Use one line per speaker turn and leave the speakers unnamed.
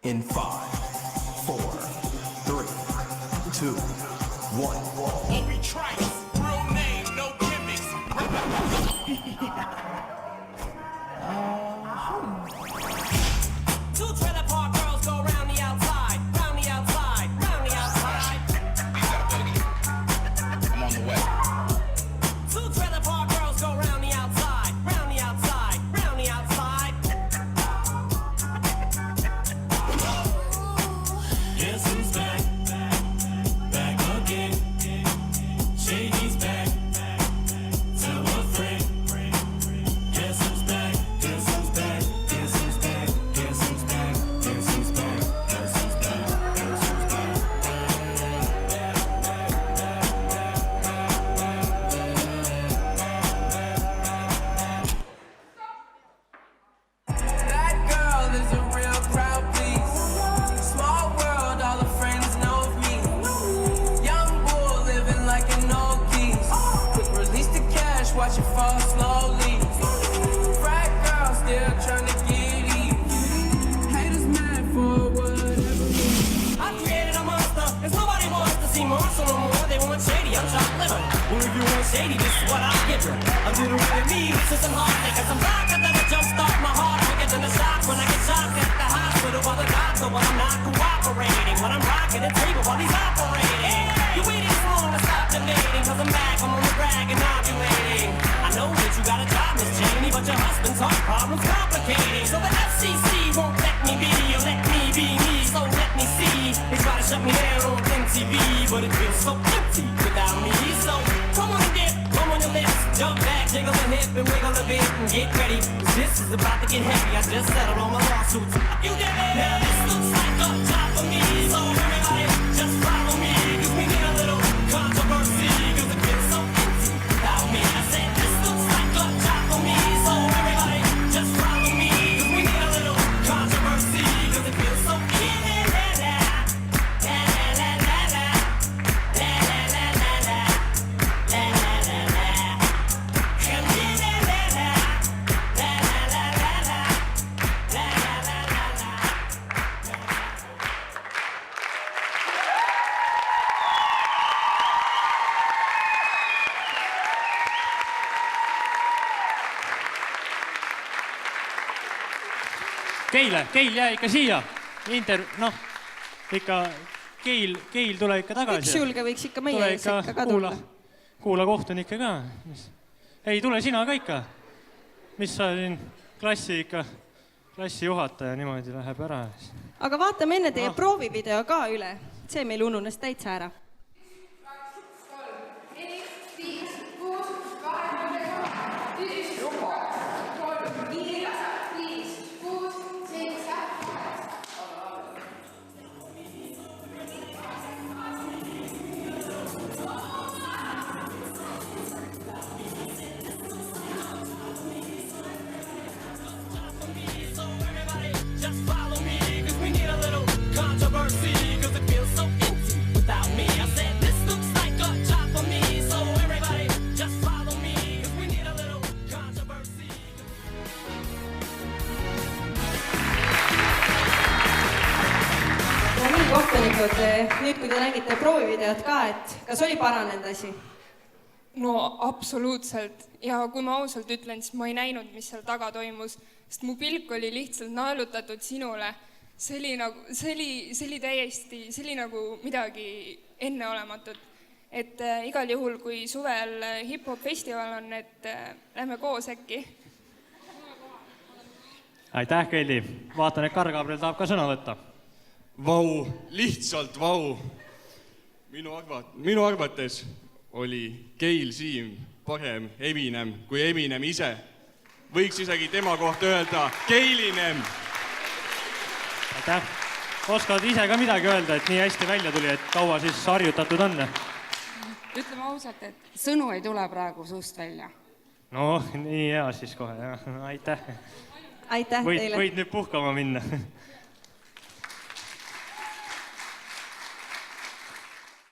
In 5, 4, 3, 2, 1.
Obi Trice, real name, no gimmicks. Two trailer park girls go round the outside, round the outside, round the outside.
I'm on the way.
Two trailer park girls go round the outside, round the outside, round the outside. Guess who's back? Back again. Shady's back. Tell a friend. Guess who's back? Guess who's back? Guess who's back? Guess who's back? Guess who's back? Guess who's back? Guess who's back?
That girl is a real crowd, please. Small world, all her friends know of me. Young bull living like an old geese. Release the cash, watch it fall slowly. Frat girl still trying to get in. Haters mad for whatever.
I created a monster, cause nobody wants to see Marshall no more. They want Shady, I'm chopped liver. Well, if you want Shady, this is what I'll give you. A little bit of me, with some hard niggas. I'm back, and then I jumpstart my heart. Quicker than the shock when I get shocked at the hospital while the doctor, when I'm not cooperating. When I'm rocking the table while he's operating. You waited so long to stop debating, cause I'm back, I'm on the rag and ovulating. I know that you got a job, Miss Cheney, but your husband's heart problem's complicating. So the FCC won't let me be, or let me be me, so let me see. They try to shut me down on MTV, but it feels so empty without me. So come on and dip, come on your lips, jump back, jiggle the hip and wiggle a bit and get ready. 'Cause this is about to get heavy, I just settled on my lawsuits. You did it! Now this looks like a job for me, so everybody just follow me. 'Cause we need a little controversy, 'cause it feels so empty without me. I said this looks like a job for me, so everybody just follow me. 'Cause we need a little controversy, 'cause it feels so empty.
Keil jää ikka siia. Noh, ikka Keil tule ikka tagasi.
Üks julge võiks ikka meie ees ikka ka tulla.
Kuula kohtunikke ka. Ei, tule sina ka ikka. Mis sa siin klassi juhataja niimoodi läheb ära.
Aga vaatame enne teie proovivideo ka üle. See meil ununes täitsa ära.
Just follow me, 'cause we need a little controversy, 'cause it feels so empty without me. I said this looks like a job for me, so everybody just follow me, 'cause we need a little controversy.
No nii, kohtunikud, nüüd kui te nägite proovivideot ka, et kas oli paranenud asi?
No absoluutselt. Ja kui ma ausalt ütlen, siis ma ei näinud, mis seal taga toimus, sest mu pilk oli lihtsalt naelutatud sinule. See oli täiesti, see oli nagu midagi enneolematut. Et igal juhul, kui suvel hip-hop festival on, et lähme koos äkki.
Aitäh, Keili. Vaatan, et Karl-Gabriel tahab ka sõna võtta.
Vau, lihtsalt vau. Minu arvates oli Keil Siim parem Eminem kui Eminem ise. Võiks isegi tema kohta öelda Keilinem.
Aitäh. Oskad ise ka midagi öelda, et nii hästi välja tuli, et kaua siis harjutatud on?
Ütleme ausalt, et sõnu ei tule praegu suust välja.
No, nii hea siis kohe. Aitäh.
Aitäh teile.
Võid nüüd puhkama minna.